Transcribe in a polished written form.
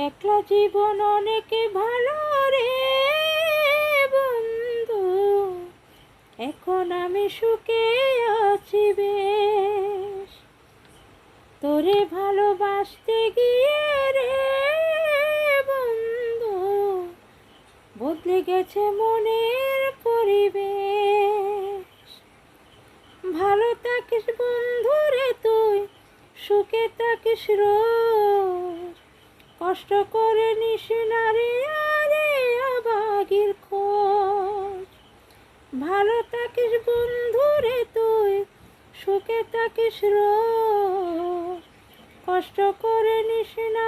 একলা জীবন অনেক ভালো রে বন্ধু, এখন আমি সুখে আছি বেশ। তোরে ভালোবাসতে গিয়ে রে বন্ধু, বদলে গেছে মনের পরিবেশ। ভালো থাকিস বন্ধু রে তুই, সুখে থাকিস রোজ, কষ্ট করে নিস না রে আরে অভাগীর খোঁজ। ভালো থাকিস বন্ধু রে তুই, সুখে থাকিস রোজ, কষ্ট করে নিস না